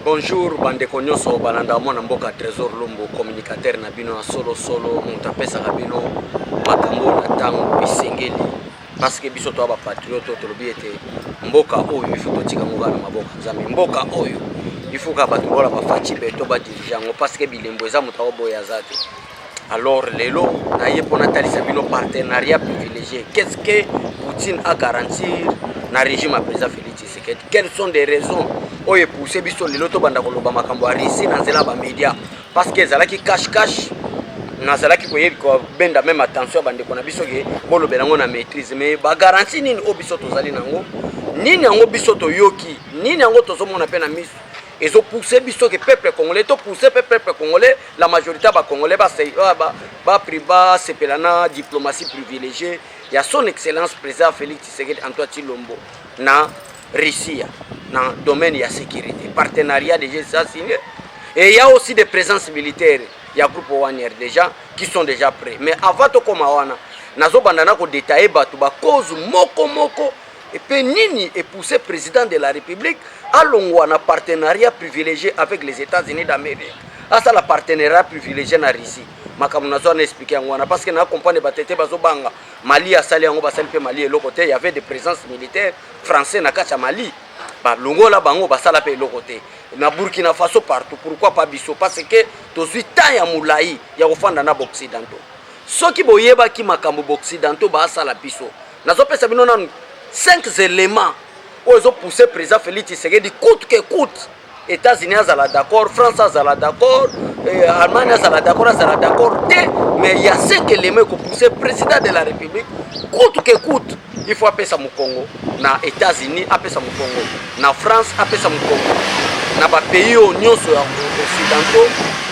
Bonjour bandeko nyonso balanda mwana mboka Trésor Lumbu communicateur na bino solo mutapesa kabino makambo na tango bisengeli parce que biso to ba patriote to lobiete mboka oyo ifuto tika ngoga na maboka nzambe mboka oyo ifuka bato bola ba fachi beto ba dirigeant parce que bilembo eza mutawo boya zate. Alors lelo na yepona talisa bino partenariat privilégié. Qu'est-ce que Poutine a garantir na régime à président Félix Tshisekedi? Quelles sont les raisons oye poussé biso lelo to banda koloba makambo arisi na nzela ba média parce que zalaki cache na zalaki koyebi ko benda même attention bande kona biso ke bolo belango na maîtrise mais ba garantie nini o biso to zali nango nini yango biso to yoki nini yango to zomona pe na miso ezo pousser biso ke peuple congolais to pousser peuple congolais la majorité ba congolais ba priba sepelana diplomatie privilégiée ya son excellence président Félix Tshisekedi Antoine Tshilombo na Russie dans le domaine de la sécurité, partenariat déjà signé. Et il y a aussi des présences militaires, il y a groupe Wagner déjà qui sont déjà prêts. Mais avant de commencer, nazo bandana ko détailler batu ba cause moko et puis nini est poussé président de la République à un partenariat privilégié avec les États-Unis d'Amérique. À ça la partenariat privilégié na Russie. Makamu nazo na expliquer ngwana parce que na comprendre batete bazo banga Mali a sali yango basali pe Mali et l'autre côté il y avait des présences militaires français na kacha Mali. Ba longola bango basala pe l'autre côté. Na Burkina Faso partout. Pourquoi pas biso? Parce que tozui temps ya moulayi ya kofanda na occidentaux. Soki boyeba ki makambo occidentaux ba sala biso. Nazo pesa bino na 5 éléments ozo pousser président Félix Tshisekedi coûte que coûte. États-Unis azala d'accord, France azala d'accord, Allemagne azala d'accord, mais il y a 5 éléments qui poussent le président de la République coûte que coûte. Il faut appeler ça mon Congo, na États-Unis appeler ça mon Congo, na France appeler ça mon Congo, na ba pays occidentaux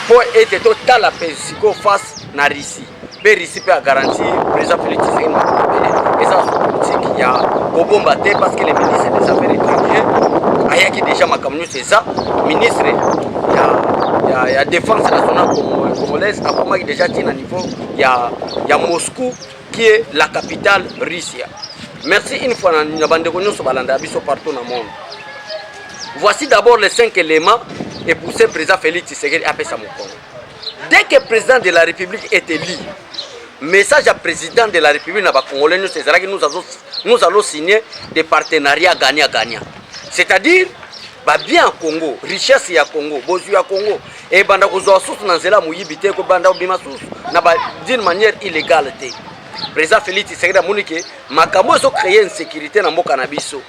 pour être total la psycho face na Russie. Mais Russie peut garantir président Félix Tshisekedi et ça politique il y a bombarder parce que les ministres des affaires étrangères ayaki déjà makamno c'est ça ministre il y a défense nationale congolaise a comment déjà tient à niveau il y a Moscou qui est la capitale russe. Merci une fois na bande ko nyonso balanda biso partout dans le monde. Voici d'abord les 5 éléments et poussé président Félix Tshisekedi après ça mon Congo. Dès que le président de la République est élu, message à président de la République na ba congolais nous allons signer des partenariats gagnant-gagnant. C'est-à-dire, bien Congo, richesse ya Congo, bozu ya Congo, et banda kozo sous na nzela muyibite ko banda obima sous na d'une manière illégale. Président Félix Tshisekedi amonike makambo ezo créer insécurité na mboka na biso.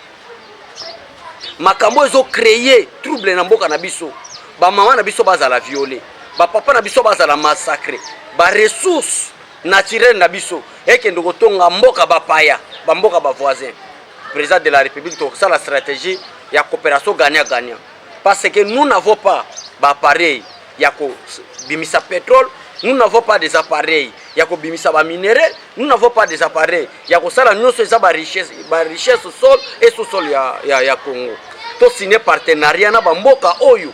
Makambo ezo créer trouble na mboka na biso. Ba mama na biso bazala violer, ba papa na biso bazala massacrer, ba ressources naturelles na biso et que ndoko tonga mboka ba paya, ba mboka ba voisin. Président de la République donc ça la stratégie il y a coopération gagnant-gagnant parce que nous n'avons pas d'appareils il y a bimisa pétrole, nous n'avons pas des appareils il y a bimisa ba minerai, nous n'avons pas des appareils il y a ça la nyonso eza ba richesse sol et sous-sol ya Congo to signer partenariat na ba mboka oyo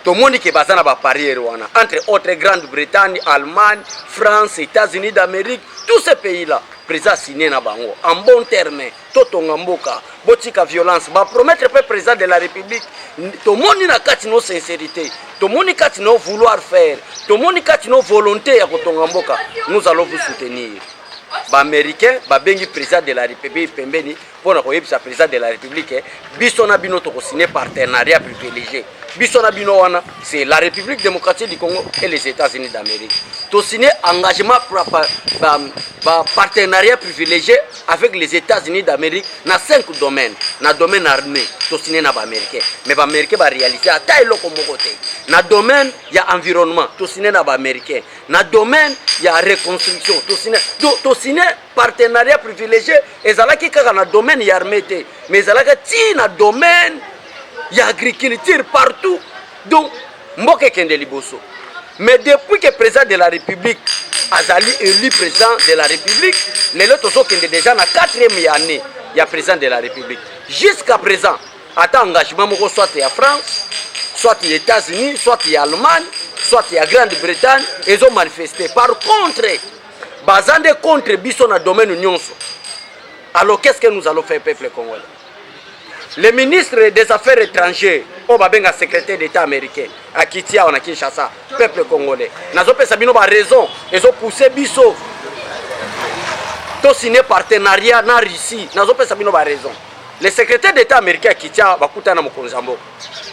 to monique bazana ba parier wana entre autres Grande-Bretagne, Allemagne, France, États-Unis d'Amérique, tous ces pays là président signé na bango en bon terme totonga mboka botika violence ba promettre pe président de la République to moni na kati no sincérité to moni kati no vouloir faire to moni kati no volonté ya kotonga mboka nous allons vous soutenir. Ba américain ba bengi président de la République pembeni pona ko yebisa président de la République biso na bino to ko signer partenariat privilégié. Biso na bino wana c'est la République démocratique du Congo et les États-Unis d'Amérique. To signer engagement partenariat privilégié avec les États-Unis d'Amérique dans 5 domaines. Dans le domaine armé, to signer na ba américain. Mais ba américain ba réaliser à taille loko mokote. Dans le domaine il y a environnement, to signer na ba américain. Dans le domaine il y a reconstruction, to signer partenariat privilégié et zalaki kaka na domaine ya armé te, mais zalaka ti na domaine il y a agriculture partout. Donc, mboke kende liboso. Mais depuis que le président de la République Azali élu président de la République, les autres sont déjà dans la 4e année, il y a président de la République. Jusqu'à présent, attend engagement soit il y a France, soit il y a États-Unis, soit il y a Allemagne, soit il y a Grande-Bretagne, ils ont manifesté. Par contre, basant contre Bisson dans le domaine nyonso. Alors qu'est-ce que nous allons faire, peuple congolais? Le ministre des Affaires étrangères, o babenga secrétaire d'état américain akitia on a Kinshasa peuple congolais nazo pesa bino ba raison ezo pousser biso to signer partenariat na Russie nazo pesa bino ba raison le secrétaire d'état américain akitia bakuta na mokonzambo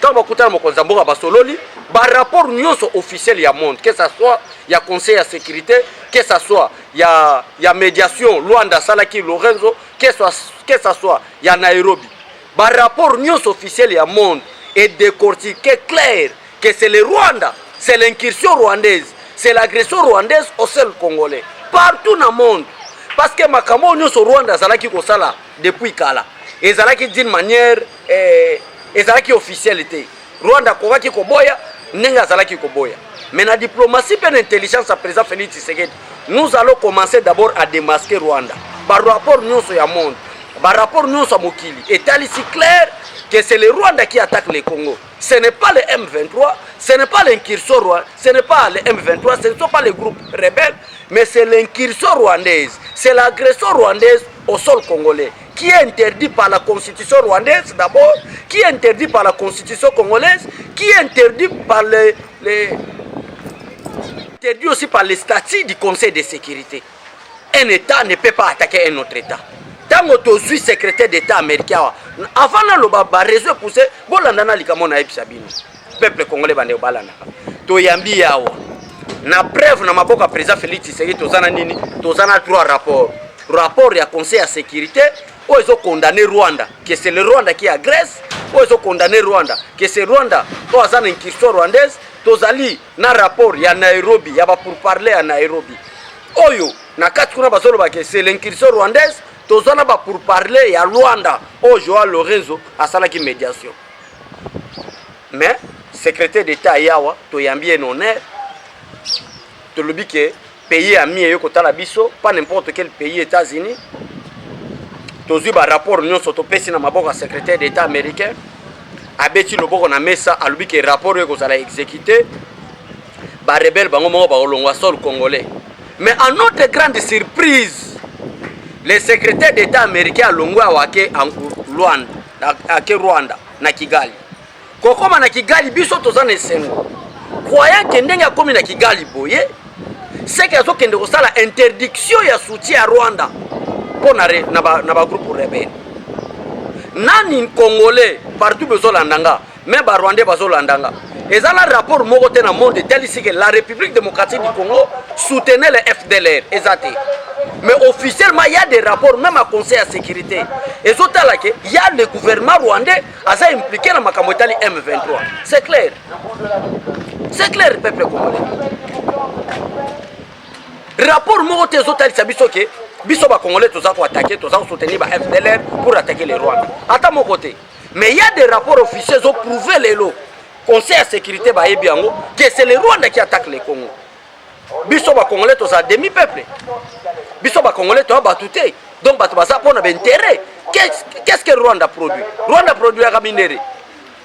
quand bakuta na mokonzambo ba sololi ba rapport nyonso officiel ya monde que ça soit ya conseil à sécurité que ça soit ya médiation Luanda Salaki Lorenzo que ça soit ya Nairobi ba rapport nyonso officiel ya monde et décortiqué clair que c'est le Rwanda, c'est l'incursion rwandaise, c'est l'agression rwandaise au sol congolais, partout dans le monde. Parce que makambo nyonso Rwanda zalaki kosala depuis kala. Et zalaki d'une manière et zalaki officialité. Rwanda kokaki koboya, nenga zalaki koboya. Mais la diplomatie et l'intelligence à président Félix Tshisekedi, nous allons commencer d'abord à démasquer Rwanda. Par rapport nyonso ya monde, par rapport nyonso à Mokili, est ici clair que c'est le Rwanda qui attaque le Congo. Ce n'est pas le M23, ce n'est pas l'incursion rwandaise, ce n'est pas le M23, ce ne sont pas les groupes rebelles, mais c'est l'incursion rwandaise, c'est l'agression rwandaise au sol congolais, qui est interdit par la constitution rwandaise d'abord, qui est interdit par la constitution congolaise, qui est interdit par interdit aussi par les statuts du Conseil de sécurité. Un État ne peut pas attaquer un autre État. Tant que tu suis secrétaire d'État américain, avant de réseau poussé, bolandana likamona ebisabino. Peuple congolais bande balana. To yambi yawa. Na preuve na maboka président Félix Tshisekedi tozana nini? Tozana 3 rapports. Rapport ya conseil à sécurité, où ils ont condamné Rwanda, que c'est le Rwanda qui agresse, où ils ont condamné Rwanda, que c'est Rwanda, où ils ont une question rwandaise, tozali na rapport ya Nairobi, ya ba pour parler à Nairobi. Oyo na katukuna bazolo ba que c'est l'incursion rwandaise. Tozana ba pour parler à Luanda au Joao Lorenzo à salaki médiation. Mais secrétaire d'État yawa to yambi en honneur to lobi que pays ami yoko tala biso pas n'importe quel pays États-Unis. Tozu ba rapport nyonso to pesi na maboka secrétaire d'État américain abeti loboko na mesa alobi que rapport yoko sala exécuté ba rebelle bango mo ba olongwa sol congolais. Mais à notre grande surprise le secrétaire d'État américain a longwa wake en Rwanda na Kigali. Kokoma na Kigali biso tozana esengo. Croyant que ndenga komi na Kigali boye, c'est que azo kende kosala interdiction ya soutien à Rwanda pour na ba groupe rebelle. Nani congolais partout bezolandanga, même ba rwandais bazolandanga. Et ça le rapport moko te na monde tel ici que la République démocratique du Congo soutenait le FDLR, exacté. Mais officiellement, il y a des rapports, même à Conseil à sécurité. Et surtout là, il y a le gouvernement rwandais qui a impliqué dans Makamotali M23. C'est clair. C'est clair, peuple congolais. Rapport Morote Zotali Sabiso que Biso ba Congolais, tous ont attaqué, tous ont soutenu le FDLR pour attaquer les Rwandais. À mon côté. Mais il y a des rapports officiels qui ont prouvé les lots. Conseil à sécurité que c'est les Rwandais qui attaquent les Congo. Biso ba Congolais, tous ont demi-peuple. Biso ba Congolais to batouté. Donc bato baza pona intérêt. Qu'est-ce que Rwanda produit? Rwanda produit la minéraux.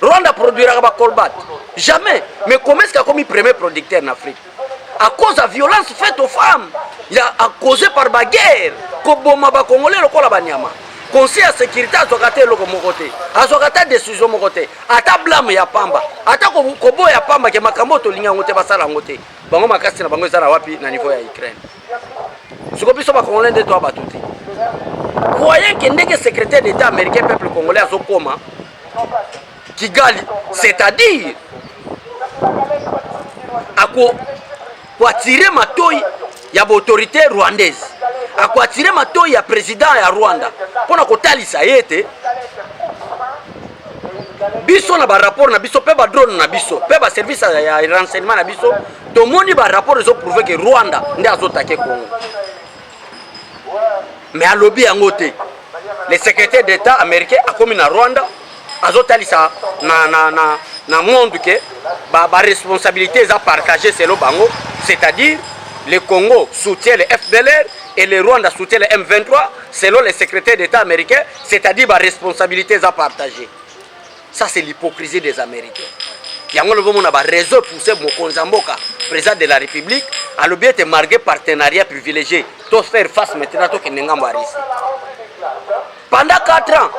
Rwanda produit la colbat. Jamais. Mais comment est-ce qu'il a commis premier producteur en Afrique? À cause de la violence faite aux femmes. Il a causé par la guerre. Koboma ba Congolais le kola banyama. Conseil à sécurité a zogaté le côté. A zogaté décision mon côté. Ata blâme ya pamba. Ata kobo ya pamba ke makambo to linga ngote basala ngote. Bango makasi na bango ezala wapi na niveau ya Ukraine. Siko biso ba Congolais de to batouté. Croyant que ndenge secrétaire d'État américain peuple congolais a zokoma Kigali, c'est-à-dire pour attirer matoi ya autorité rwandaise, pour attirer matoi ya président ya Rwanda, pour na kotalisa yete biso na ba rapport na biso pe ba drone na biso pe ba service ya renseignement na biso to moni ba rapport zo prouver que Rwanda ndi azotake Congo. Mais à lobby en côté, le secrétaire d'État américain a commis na Rwanda, azotalisa na monde que ba responsabilité est partagée selon bango, c'est-à-dire le Congo soutient le FDLR et le Rwanda soutient le M23 selon le secrétaire d'État américain, c'est-à-dire ba responsabilité est partagée. Ça c'est l'hypocrisie des Américains. Yango le bomona ba réseau poussé Mokonza Mboka, président de la République, a lobby été marqué partenariat privilégié. Tout faire face maintenant to kenengambo arisi. Pendant 4 ans.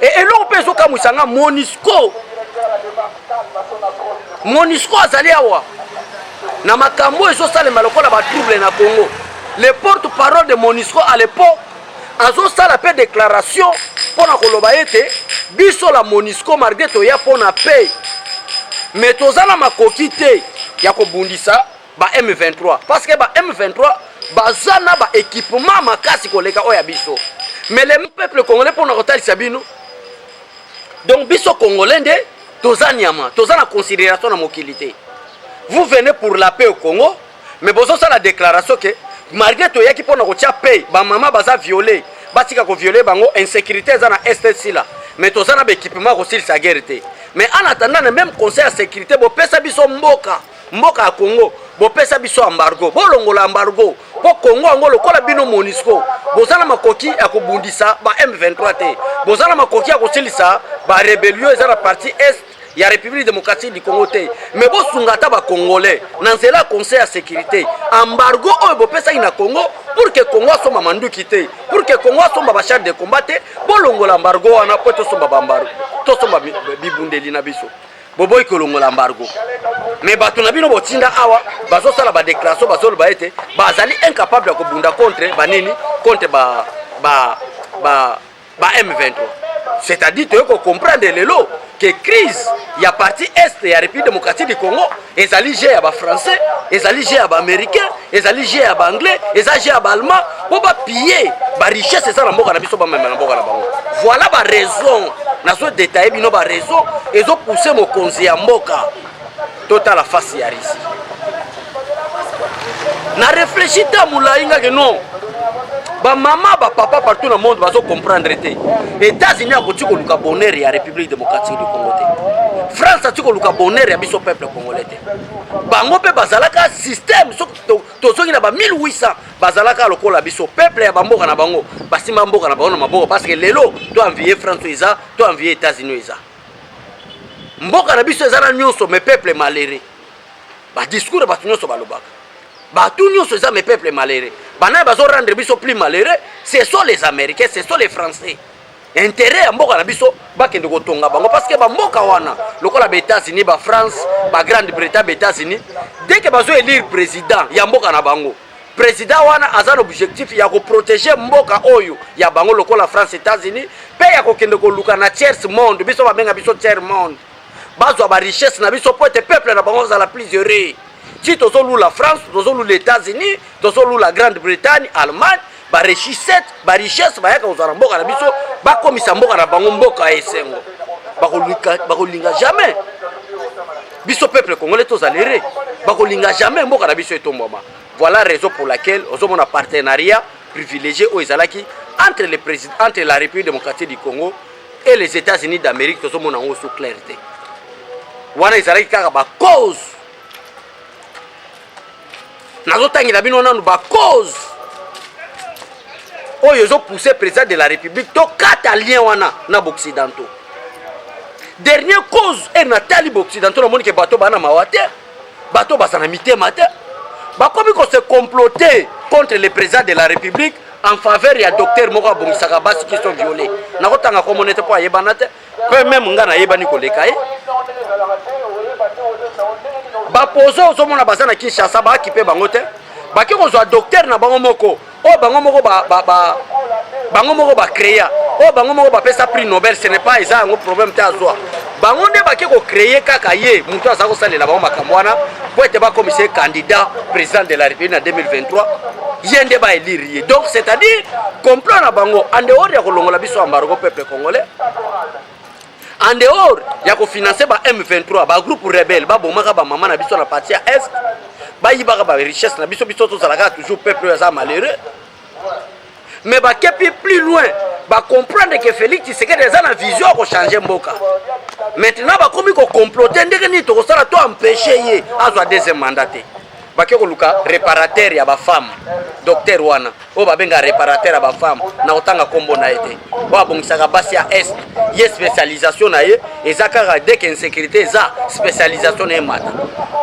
Et l'on peut soka musanga Monisco MONUSCO azali awa na makambo ezosalema lokola batrouble na Congo. Le porte-parole de MONUSCO à l'époque azosala pe déclaration pona koloba ete biso la MONUSCO malgré toya pona paye mais tozala makoki te ya kobundisa ba M23 parce que ba M23 bazana ba équipement makasi koleka oya biso mais le peuple congolais pona kotalisa bino donc biso congolais nde tozanyama tozana considération na mokilité. Vous venez pour la paix au Congo mais bozo ça la déclaration que malgré to yaki pona kotia paix ba mama baza violer batika ko violer bango insécurité za na STC là mais tozana ba équipement ko sil sa guerre te mais en attendant le même conseil de sécurité bo pesa biso mboka à Congo bo pesa biso embargo bo longola embargo bo Congo ngolo kola bino MONUSCO bozana makoki ya kobundisa ba M23 te bozana makoki ya kosilisa ba rébellion za la partie est ya République démocratique du Congo te mais bo sungata ba congolais nanzela conseil de sécurité embargo oyo bo pesa ina Congo pour que Congo asomba manduki te pour que Congo asomba ba char de combat te bo longola embargo wana po to somba bambaru to somba bibundeli na biso boboy ko longola embargo mais bato na bino botinda awa bazo sala ba déclaration bazo ba ete bazali incapable ko bunda contre banini contre ba M23. C'est-à-dire que vous comprenez que crise, il y a partie est, il y a République démocratique du Congo, ils allaient gérer à français, ils allaient gérer à américain, ils allaient gérer à anglais, ils allaient gérer à allemand, pour piller la richesse, c'est ça la mboka na biso ba même na mboka na bango. Voilà la raison, na so détailler bino ba raison, ils ont poussé mon konzi ya mboka. Total la face ya risque. Na réfléchit ta moulainga que non. Ba maman ba papa partout dans le monde bazo comprendre te. États-Unis a koti ko luka bonheur ya République démocratique du Congo te. France a ko luka bonheur ya biso peuple congolais te. Bango pe bazalaka système to soki na ba 1800 bazalaka lokola biso peuple ya bamboka na bango basimba mboka na bango na maboko parce que lelo to envier France eza to envier États-Unis eza. Mboka na biso eza na nyonso mais peuple malheureux. Ba discours ba nyonso balobaka. Tout nous sommes mes peuples malheureux. Bana bazo rendre biso plus malheureux, ce sont les Américains, ce sont les Français. Intérêt à mboka na biso bakende ko tonga bango parce que ba mboka wana lokola ba États-Unis, ba France, ba Grande-Bretagne, ba États-Unis, dès que bazo élire président ya mboka na bango, président wana a un objectif ya ko protéger mboka oyo ya bango lokola France, États-Unis, pe ya ko kende ko luka na tiers monde, biso ba benga biso tiers monde. Bazo ba richesse na biso pour te peuple na bango za la plus heureux. Si tu as la France, tu as les États-Unis, tu as la Grande-Bretagne, Allemagne, ba richesse, ba yaka ozana mboka na biso, ba komisa mboka na bango mboka esengo. Ba kolinga jamais. Biso peuple congolais tozalere, ba kolinga jamais mboka na biso etombama. Voilà la raison pour laquelle nous avons un partenariat privilégié au Ezalaki entre la République démocratique du Congo et les États-Unis d'Amérique, nous avons une sous clarté. Wana Ezalaki kaka ba cause nazotangira bino nanu ba cause oyo zo pousser président de la République to kata lien wana na occidentaux. Dernière cause est natali occidentaux na moni ke bato bana mawate bato basana mitema te ba komi ko se comploter contre le président de la République en faveur ya docteur moko bongisaka basi qui sont violés na kotanga ko monete po ayebana te pe même ngana yebani ko lekaye ba pozo zo mona bazana Kinshasa ba kipe bango te ba ki ko zo docteur na bango moko o bango moko bango moko ba créer o bango moko ba pesa prix Nobel ce n'est pas ça un problème ta zo bango nde ba ki ko créer kaka ye mutu azako salela bango makambwana po ete ba commissaire candidat président de la République en 2023 yende ba élire donc c'est-à-dire complot na bango en dehors ya kolongola biso embargo peuple congolais en dehors ya ko financer ba M23 ba groupe rebelle ba bomaka ba mama na biso na partie ya est ba yibaka ba richesse na biso to zalaka toujours peuple ya malheureux mais ba kepi plus loin ba comprendre que Félix Tshisekedi a na vision ko changer mboka maintenant ba komi ko comploter ndenge ni to ko sala to empêcher ye azwa deuxième mandat bake ko luka réparateur ya ba femme docteur wana o ba benga réparateur ya ba femme na otanga kombo na ete ba bongisaka basi ya est ye spécialisation na ye ezaka dès que insécurité za spécialisation na mata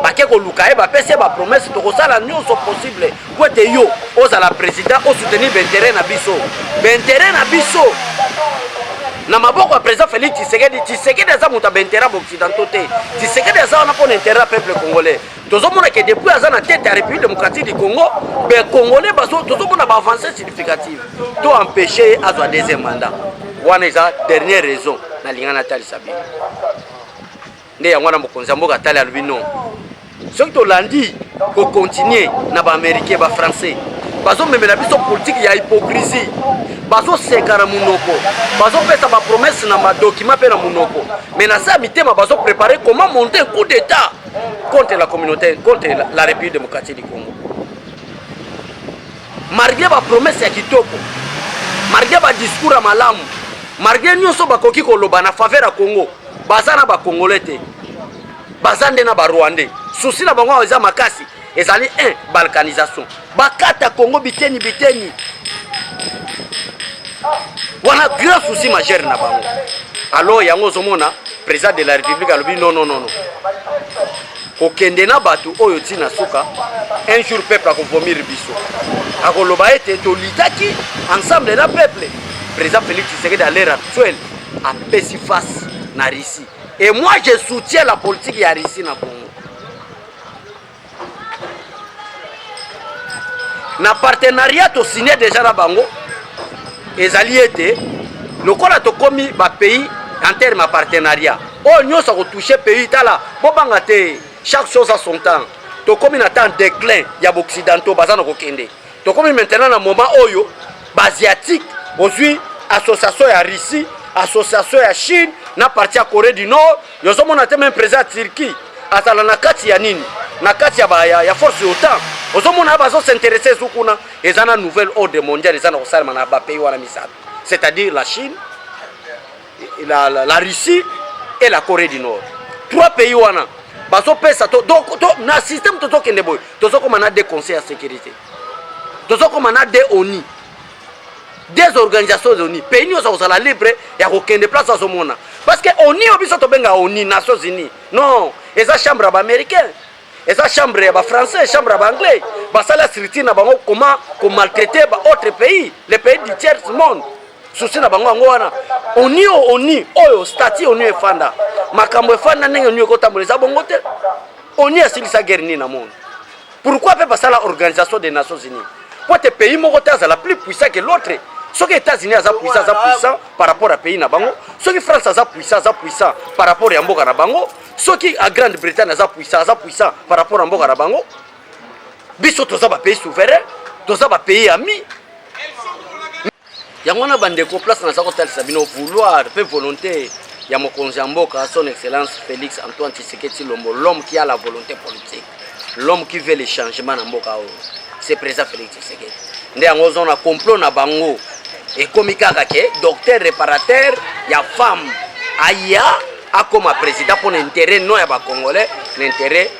bake ko luka e ba pese ba promesse to ko sala nyonso possible ko te yo oza la président o soutenir l'intérêt na biso na maboko ya président Félix Tshisekedi aza moto abaintérêt occidentaux te Tshisekedi aza wana mpona intérêt ya peuple congolais tozomona ke depuis aza na tête ya république démocratique du Congo congolais tozomona baavancé significative to empêché azwa deuxième mandat wana eza dernière raison nalinga natalisa bino nde yango wana mokonzi ya mboka atali alobi non soki tolandi kocontinue na baaméricain bafrançais bazomemela biso politique ya hypocrisie bazoseka na munoko bazopesa bapromese na badokima mpe na munoko mais na sa mitema bazoprépare comment monter un coup d'état contre la communauté, contre la république démocratique du Congo malgré bapromese ya kitoko malgré badiscours ya malamu malgré nyonso bakoki koloba na faveur ya Congo baza na bakongolais te baza nde na barwandais susi na bango eza makasi ezali balkanisation bakata Congo biteni wana grand souci majeur na bango alors yango ozomona président de la république alobi non kokende na bato oyo tina suka un jour peuple akovomir biso akoloba ete tolitaki ensemble na peuple président Félix Tshisekedi à l'heure actuelle apesi face na Russie et moi je soutiens la politique ya Russie na Congo na partenariat to signé déjà na bango ezali ete lokola tokomi ba pays en terme de partenariat o nyonso ko toucher pays tala bobanga te chaque chose a son temps tokomi na temps déclin ya occidentaux bazana ko kende tokomi maintenant na moment oyo basiatique ozui association ya Russie association ya Chine na partie ya Corée du Nord yozomona te même président Turquie atala na kati ya nini na kati ya force OTAN ozomona bazo s'intéresser sukuna ezana nouvelle ordre mondiale ezana kosalema na ba pays wana misato c'est-à-dire la Chine la Russie et la Corée du Nord trois pays wana bazo pesa donc na système to kende boy tozo ko mana des conseils de sécurité tozo ko mana des ONU des organisations de ONU pays nyonso kozala libre ya kokende place azomona parce que ONU obiso to benga ONU Nations Unies non eza chambre ba américain eza chambre ya ba français chambre ya ba anglais basala siriti na bango comment ko maltraiter ba autre pays les pays du tiers monde souci na bango wana ONU oyo statut ONU efanda makambo efanda ndenge ONU ekotamboleza bongo te ONU asilisa guerre ni na monde pourquoi pe basala organisation des Nations Unies pour te pays moko te azala plus puissant que l'autre ce que les États-Unis sont puissants par rapport à pays na bango, ce que France sont puissants par rapport à mboka na bango, ce qui à Grande-Bretagne sont puissants par rapport à mboka na bango. Biso toza ba pays souverain, toza ba pays ami. Yango na bande ko place na sako tel sabino vouloir, peu volonté ya mokonzi mboka son excellence Félix Antoine Tshisekedi Tshilombo, l'homme qui a la volonté politique, l'homme qui veut le changement na mboka o. C'est président Félix Tshisekedi. Nde yango zona complot na bango. Et comme il docteur réparateur, il y a femme, aya, a comme président pour l'intérêt non ya ba congolais, l'intérêt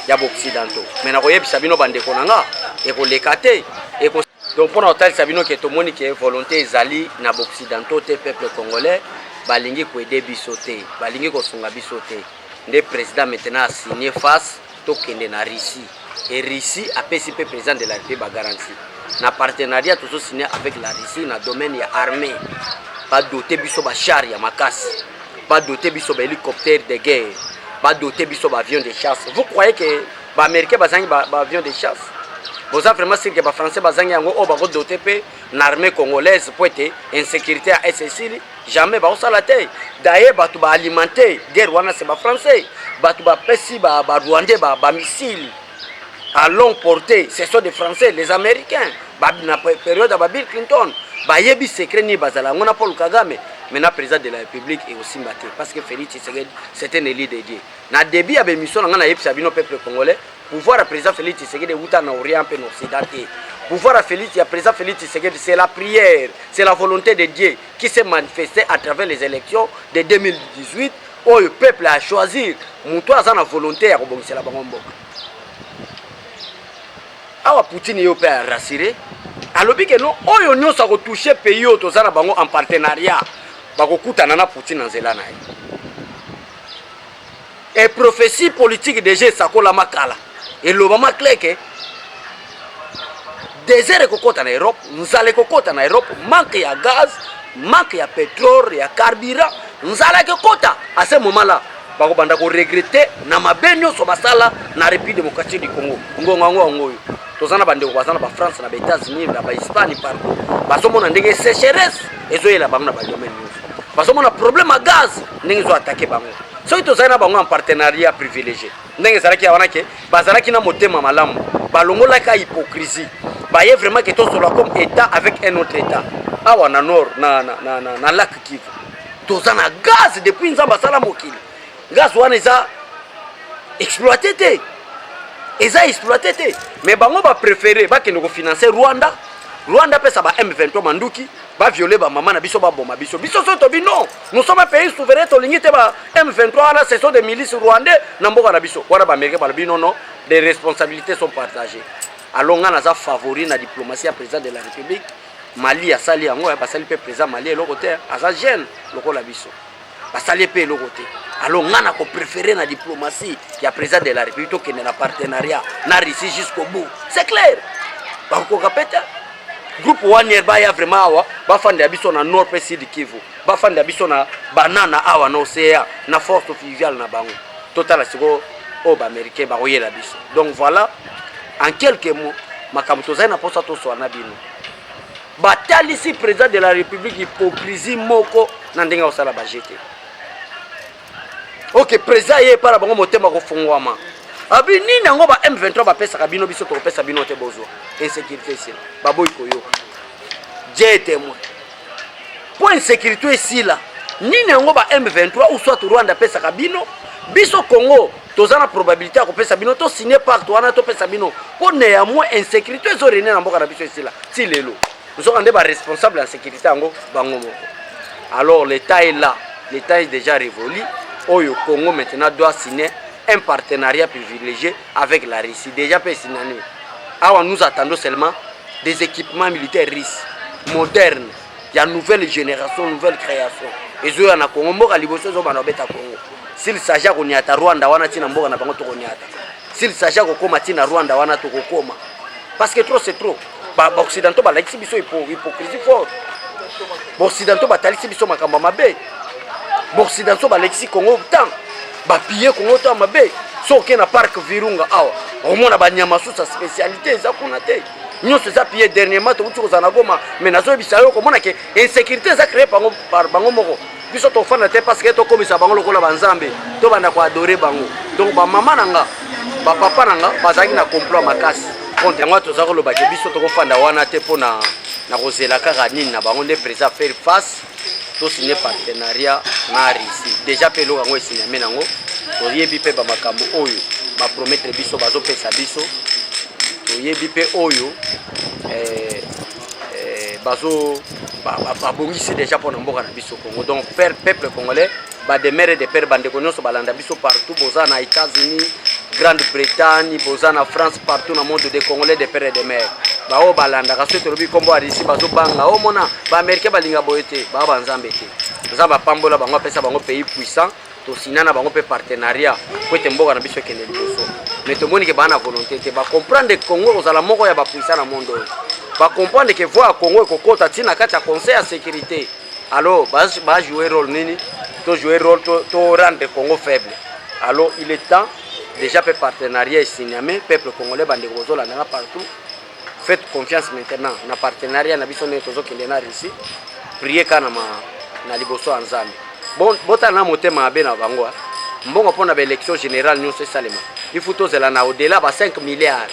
ya occidentaux. Mais na koyebi sabino bande konanga et ko lekate et donc pour notre sabino que to moni que volonté ezali na occidentaux te peuple congolais balingi ko aider bisoté, balingi ko sunga bisoté. Le président maintenant a signé face to kende na Russie et Russie a pesi pe président de la République ba garantie. Na partenariat toujours signé avec la Russie dans le domaine ya armée pas doter biso ba char ya makasi pas doter biso ba hélicoptère de guerre pas doter biso ba avion de chasse. Vous croyez que ba américain bazangi ba avion de chasse? Vous avez vraiment sûr que ba français bazangi yango o ba doter pe l'armée congolaise pour être insécurité à SSI jamais ba osala te. D'ailleurs ba tu ba alimenter guerre wana c'est ba français ba tu ba pesi ba rwandais ba missiles à longue portée, ce sont des Français, les Américains. Dans la période de Bill Clinton, il secret ni bazala. On a Paul Kagame, maintenant président de la République et aussi battu parce que Félix Tshisekedi c'est un élu de Dieu. Na début il y avait mission dans la sabino peuple congolais. Pouvoir à président Félix Tshisekedi outa na orient peu occidental. Pouvoir à président Félix Tshisekedi c'est la prière, c'est la volonté de Dieu qui s'est manifestée à travers les élections de 2018 où le peuple a choisi muto azana volonté ya kobongisa la bango. Awa Poutine yo pe rassuré alobi que non oyo nyonso ko toucher pays yo tozana bango en partenariat bakokutana na Poutine en zela na et prophétie politique déjà sakola makala et lobama clair que désert kokota na Europe nzale kokota na Europe manque ya gaz manque ya pétrole ya carburant nzala ke kota à ce moment là bako banda ko regretter na mabenyo so basala na République démocratique du Congo ngonga ngoyo tozana bande ko basana ba France na ba États-Unis na ba Espagne partout basomona ndenge sécheresse ezoyela bango na ba domaine nyonso basomona problème à gaz ndenge zo attaquer bango so tozana bango en partenariat privilégié ndenge zalaki wana ke bazalaki na motema malamu balongola ka hypocrisie baye vraiment que tout solo comme état avec un autre état awa na nord na lac Kivu tozana gaz depuis nzamba sala mokili gaz wana eza exploité te mais bango ba préféré ba kende ko financer Rwanda pesa ba M23 manduki ba violer ba mama na biso ba boma biso so to bino nous sommes un pays souverain to lingite ba M23 là ce sont des milices rwandais na mboka na biso wana ba américain ba bino non les responsabilités sont partagées alors ngana za favori na diplomatie à président de la République Mali a sali yango ya basali pe président Mali et l'autre aza jeune lokola biso basali pe l'autre alors ngana ko préférer na diplomatie ya président de la République to kende na partenariat na Russie jusqu'au bout c'est clair ba ko kapeta groupe one ba ya vraiment awa ba fande ya biso na nord pe sud Kivu ba fande ya biso na banana awa na océan na force fluviale na bango total siko o ba américain ba oyela biso donc voilà en quelques mots makambo tozali na posa to so na bino batalisi président de la République hypocrisie moko na ndenge osala ba jeté OK président ye para bango motema ko fungwama abi nini ngo ba M23 ba pesa kabino biso to pesa bino te bozo insécurité ici ba boy koyo jete mo point insécurité ici là nini ngo ba M23 ou soit Rwanda pesa kabino biso Congo tozana probabilité ko pesa bino to signer pacte wana to pesa bino pour néanmoins insécurité zo rené na mboka na biso ici là ti lelo nous sommes des responsables en sécurité ngo bango moko alors l'état est là l'état est déjà révolu Oyo Congo maintenant doit signer un partenariat privilégié avec la Russie. Déjà peut signer. Alors nous attendons seulement des équipements militaires russes, modernes. Il y a une nouvelle génération, nouvelle création. Et je suis Congo, Congo. S'il s'agit de Rwanda, s'il s'agit de Rwanda, parce que trop c'est trop. Les Occidentaux, ils hypocrisie forte. Les Occidentaux, ils sont Occidentaux balexi Congo tant ba piller Congo tant mabe so ke na parc Virunga awa omona ba nyama susa spécialité za kuna te nyoso za piller dernièrement to utiko za na Goma mais nazo bisayo ko mona ke insécurité za créer par bango moko biso to fana te parce que to komisa bango lokola banzambe to banda ko adorer bango donc ba mama nanga ba papa nanga bazaki na complot makasi contre yango to za ko loba ke biso to ko fanda wana te pona na kozela kaka nini na bango de président faire face to signer partenariat na Russie déjà pe lo ngo signer menango to yebi pe ba makambo oyo ba promettre biso bazo pesa biso to yebi pe oyo bazo ba bongisi déjà pour mboka na biso Congo donc peuple congolais ba de mère de père bande konyo so balanda biso partout boza na États-Unis Grande-Bretagne boza na France partout dans le monde des Congolais de père et de mère ba o balanda ka soto lobi kombo ari si bazo banga o mona ba américain balinga boyete ba banzambe te za ba pambola bango pesa bango pays puissant to sinana bango pe partenariat ko te mboka na biso kende liboso mais to moni ke bana volonté te ba comprendre que Congo ozala moko ya ba puissant na monde ba comprendre que voir Congo ko kota tina kati ya conseil à sécurité alors ba jouer rôle nini to jouer rôle to rendre Congo faible alors il est temps déjà pe partenariat signamé peuple congolais bande kozola na partout. Faites confiance maintenant na partenariat na biso neto zokende na Russie prier kana na liboso anzambe bon bota na motema abe na bango mbongo pona ba élection générale nyonso salema il faut tozela na au-delà ba 5 milliards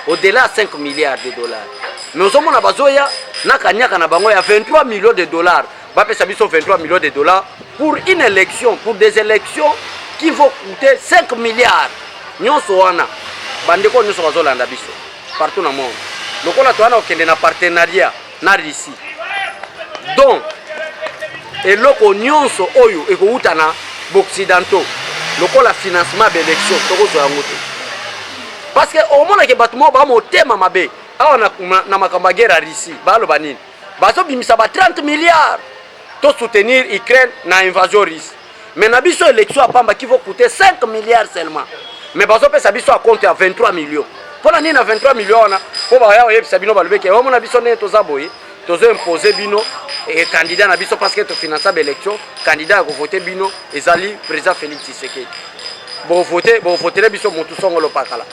au-delà 5 milliards de dollars mais ozomona bazoya na kanyaka na bango ya 23 millions de dollars ba pesa biso 23 millions de dollars pour une élection pour des élections qui vont coûter 5 milliards nyonso wana bandeko nyonso bazolanda biso partout dans le monde. Donc on a un partenariat na Russie. Donc et loko nyonso oyo e ko utana occidentaux. Loko la financement de l'élection toko zo yangote. Parce que au moment que batmo ba mo tema mabe, awa na makamba guerre Russie, ba lo banini. Bazo bimisa ba 30 milliards to soutenir Ukraine na invasion russe. Mais na biso élection apamba qui va coûter 5 milliards seulement. Mais bazo pesa biso a compte à 23 millions. Pour l'année à 23 millions, pour voir yebisa bino balobeke, on a biso ne toza boye, tozo imposer bino et candidat na biso parce que to finançable élection candidat à voter bino ezali président Félix Tshisekedi bon voter biso motu songolo pakala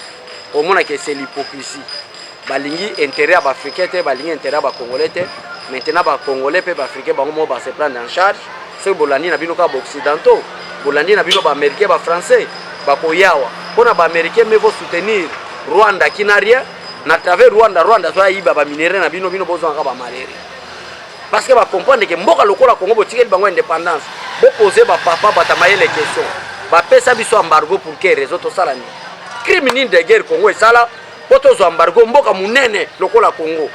au moins que c'est l'hypocrisie balingi intérêt à africain te balingi intérêt à congolais te maintenant ba congolais pe ba africain ba mo ba se prendre en charge ce bolandi na bino ka occidentaux bolandi na bino ba américain ba français ba koyawa pona ba américain mais vont soutenir Rwanda qui n'a rien na travers Rwanda soit iba ba minéraux na bino besoin ka ba malaria parce que ba comprendre que mboka lokola Congo botikeli bango indépendance bo poser ba papa batamaye les questions ba pesa biso embargo pour que réseau to sala ni criminel de guerre Congo esala poto embargo mboka munene lokola Congo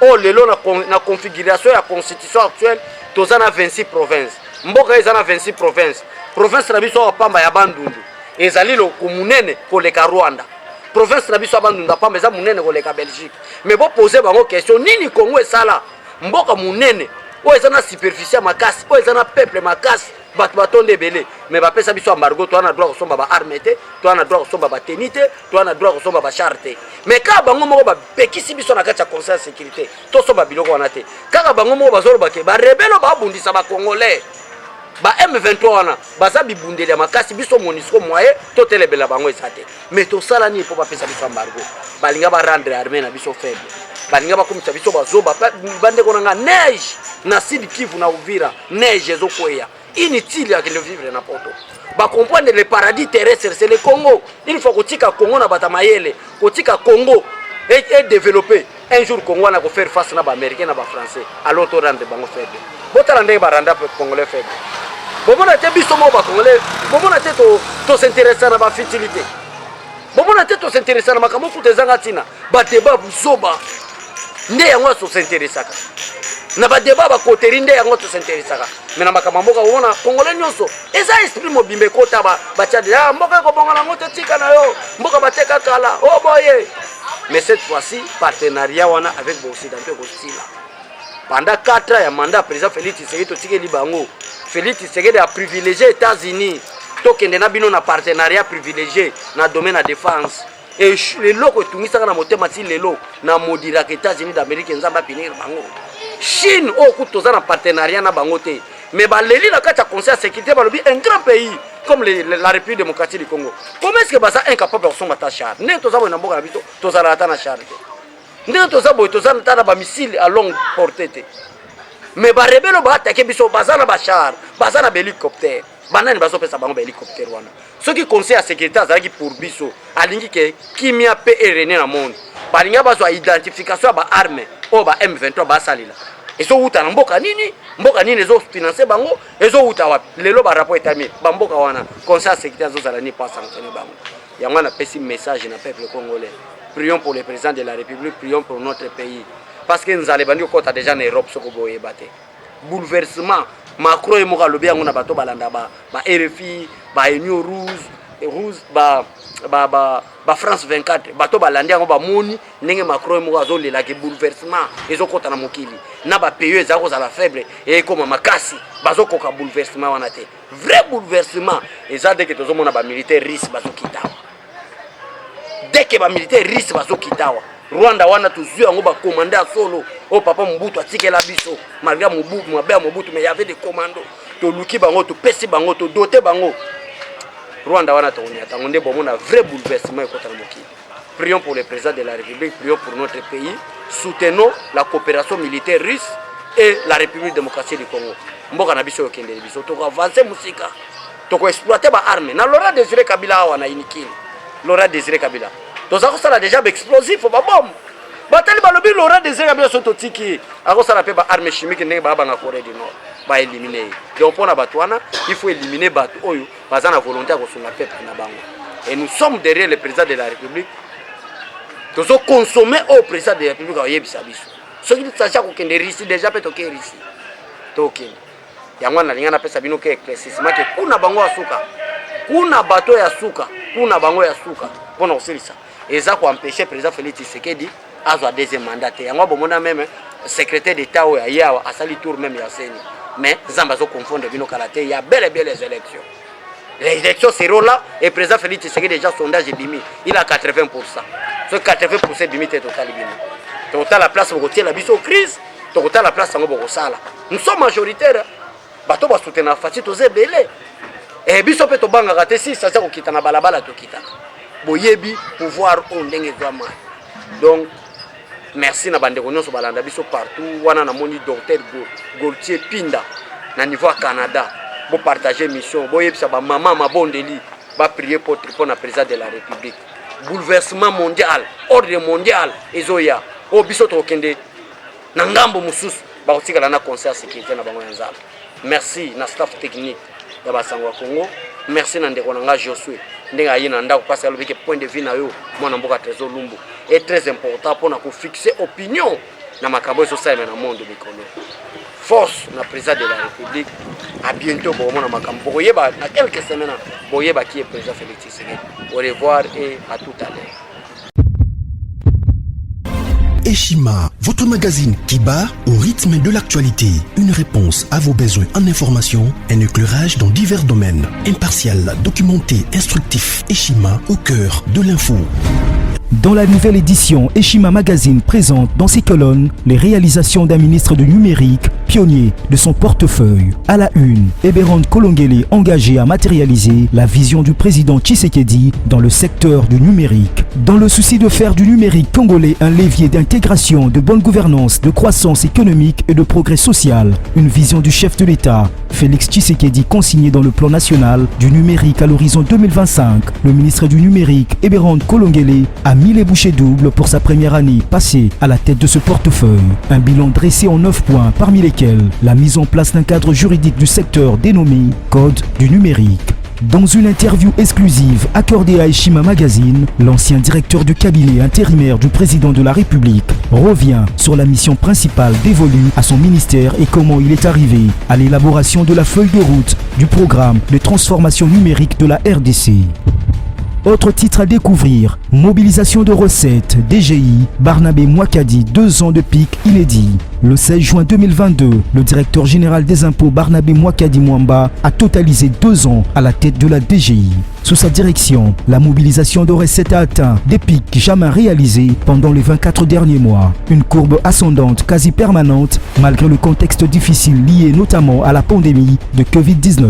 oh lelo na configuration ya constitution actuelle tozana 26 provinces mboka ezana 26 provinces province na biso pamba ya bandundu ezali lo kumunene koleka Rwanda province na biso bandundu pamba eza munene koleka Belgique mais bo poser bango question nini Congo esala mboka munene o ezana superficie makasi o ezana peuple makasi bato batonde belé mais ba pesa biso embargo to ana droit kosomba ba armée te to ana droit kosomba ba tenite to ana droit kosomba ba charte mais ka bango moko ba bekisi biso na kati ya conseil de sécurité to somba biloko wana te kaka bango moko bazolo ba ke ba rebelo ba bundisa ba congolais ba M23 wana baza bibundeli ya makasi biso monisco moyen to telebela bango ezate mais to sala ni po ba pesa biso embargo balinga ba rendre armée na biso faible balinga bakomisa biso bazoba bande konanga neige na Sud Kivu na Uvira neige ezokwea inutile ya kile vivre na poto ba comprendre le paradis terrestre c'est le Congo il faut kotika Congo na batamayele kotika Congo et développer un jour Congo na ko faire face na ba américain na ba français alors to rendre bango faible botala ndenge ba randa congolais faible bomona te biso mo ba congolais bomona te to s'intéresser na ba fertilité bomona te to s'intéresser na makambo kutezanga tina ba débat buzoba nde yango so s'intéresaka na ba débat ba koteri nde yango to s'intéresaka mais na makambo mboka wona congolais nyonso eza esprit mobimbe kota ba tchade ya mboka ko bonga na ngote tika na yo mboka bateka kala oh boye mais cette fois-ci partenariat wana avec les occidentaux aussi là pendant 4 ans ya mandat président Félix Tshisekedi to tikeli bango Félix Tshisekedi a privilégié États-Unis to kende na bino na partenariat privilégié na domaine de défense et les loko tungisaka na motema ti lelo na modira que États-Unis d'Amérique nzamba pinir bango Chine au kutoza na partenariat na bango te mais baleli na kati ya conseil de sécurité balobi un grand pays comme la République démocratique du Congo comment est-ce que baza incapable de somba ta char ne toza bo na mboka na bito toza la ta na char te ne toza bo toza na ba missile à longue portée te mais ba rebelo ba attaquer biso baza na ba char baza na hélicoptère banani bazo pesa bango ba hélicoptère wana ce qui conseil à sécurité azaki pour biso alingi ke kimia pe RN na monde balinga bazo identification ba arme o ba M23 ba salila ezo uta na mboka nini ezo financer bango ezo uta wapi lelo ba rapport etami ba mboka wana conseil à sécurité azo zala ni pas sanctionner bango yango na pesi message na peuple congolais prions pour le président de la République prions pour notre pays parce que nous allons bandi ko ta déjà en Europe soko boye baté bouleversement Macron et moka lobi yango na bato balanda ba RFI ba Union Rouge ba France 24 bato balandi yango ba moni ndenge Macron et moka azolela ke bouleversement ezokota na mokili na ba pays ezako za la faible et comme makasi bazokoka bouleversement wana te vrai bouleversement ezade ke tozomona ba militaire russe bazokitawa dès que ba militaire russe bazokitawa Rwanda wana tuzui yango ba commander solo o papa Mobutu atikela biso malgré Mobutu mais il y avait des commandos to luki bango to pesi bango to doter bango Rwanda wana to nya tango nde bomona vrai bouleversement ekota na mokili prions pour le président de la République prions pour notre pays soutenons la coopération militaire russe et la République démocratique du Congo mboka na biso yokende biso to avancer musika to ko exploiter ba arme na Laurent Désiré Kabila wana inikili Laurent Désiré Kabila tozako sala déjà explosif ba bombe batali balobi Laurent Désiré Kabila soto tiki ako sala pe ba arme chimique ndenge ba banga Corée du Nord ba éliminer donc pour na batwana il faut éliminer batu oyo baza na volonté ko sunga peuple na bango et nous sommes derrière le président de la République tozo consommer au président de la République a yebisa biso ce qui sacha ko kende Russie déjà peut toke Russie toke yango na linga na pesa bino ke éclaircissement ke kuna bango asuka kuna bato ya suka kuna bango ya suka pona osilisa eza ko empêcher président Félix Tshisekedi azwa deuxième mandat yango bomona même secrétaire d'état o ya a sali tour même ya seni mais zamba zo confondre bino kalaté il y a bel et bien les élections seront là et président Félix Tshisekedi déjà sondage bimi il a 80%. Ce 80% bimi est total bimi total la place pour retirer la biso crise tokota la place yango bokosala. Nous sommes majoritaires. Bato ba soutenir fati toze belé. Et biso pe to banga te si ça ko kitana balabala to kitana. Boyebi pouvoir on ndenge vraiment. Donc merci na bande konyo so balanda biso partout wana na moni docteur Gaultier Pinda na niveau Canada. Bo partager mission, boyebi sa ba maman mabondeli ba prier pour na président de la République. Bouleversement mondial, ordre mondial ezoya. O biso to kende na ngambo mususu ba kotikala na conseil sécurité na bango nzala. Merci na staff technique ya basango Congo. Merci na ndeko nanga Josué. Ndenga yina ndako parce que le point de vue na yo mwana mboka Trésor Lumbu est très important pour na ko fixer opinion na makambo so ça na monde mikolo. Force na président de la République. À bientôt pour mona makambo. Boyeba na quelques semaines boyeba qui est président Félix Tshisekedi. Au revoir et à tout à l'heure. Eshima, votre magazine qui bat au rythme de l'actualité. Une réponse à vos besoins en information, un éclairage dans divers domaines. Impartial, documenté, instructif. Eshima au cœur de l'info. Dans la nouvelle édition, Eshima Magazine présente dans ses colonnes les réalisations d'un ministre du numérique, pionnier de son portefeuille. À la une, Eberhard Kolongele engagé à matérialiser la vision du président Tshisekedi dans le secteur du numérique. Dans le souci de faire du numérique congolais un levier d'intégration, de bonne gouvernance, de croissance économique et de progrès social, une vision du chef de l'État, Félix Tshisekedi consignée dans le plan national du numérique à l'horizon 2025. Le ministre du numérique, Eberhard Kolongele, a mis les bouchées doubles pour sa première année passée à la tête de ce portefeuille. Un bilan dressé en 9 points, parmi lesquels la mise en place d'un cadre juridique du secteur dénommé Code du numérique. Dans une interview exclusive accordée à Eshima Magazine, l'ancien directeur du cabinet intérimaire du président de la République revient sur la mission principale dévolue à son ministère et comment il est arrivé à l'élaboration de la feuille de route du programme de transformation numérique de la RDC. Autre titre à découvrir, mobilisation de recettes, DGI, Barnabé Mouakadi, 2 ans de pic inédit. Le 16 juin 2022, le directeur général des impôts Barnabé Mouakadi Mwamba a totalisé 2 ans à la tête de la DGI. Sous sa direction, la mobilisation de recettes a atteint des pics jamais réalisés pendant les 24 derniers mois. Une courbe ascendante quasi permanente malgré le contexte difficile lié notamment à la pandémie de Covid-19.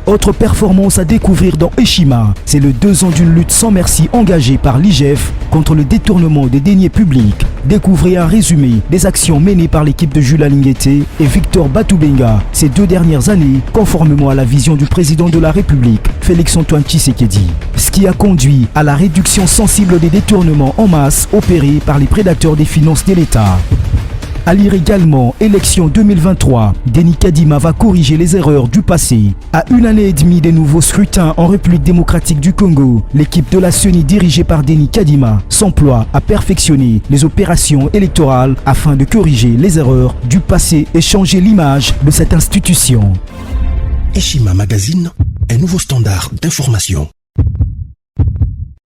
Autre performance à découvrir dans Eshima, c'est le 2 ans d'une lutte sans merci engagée par l'IGF contre le détournement des deniers publics. Découvrez un résumé des actions menées par l'équipe de Jules Alinguete et Victor Batoubenga ces 2 dernières années, conformément à la vision du président de la République, Félix-Antoine Tshisekedi. Ce qui a conduit à la réduction sensible des détournements en masse opérés par les prédateurs des finances de l'État. À lire également, élection 2023, Denis Kadima va corriger les erreurs du passé. À 1 année et demie des nouveaux scrutins en République démocratique du Congo, l'équipe de la CENI dirigée par Denis Kadima s'emploie à perfectionner les opérations électorales afin de corriger les erreurs du passé et changer l'image de cette institution. Eshima Magazine, un nouveau standard d'information.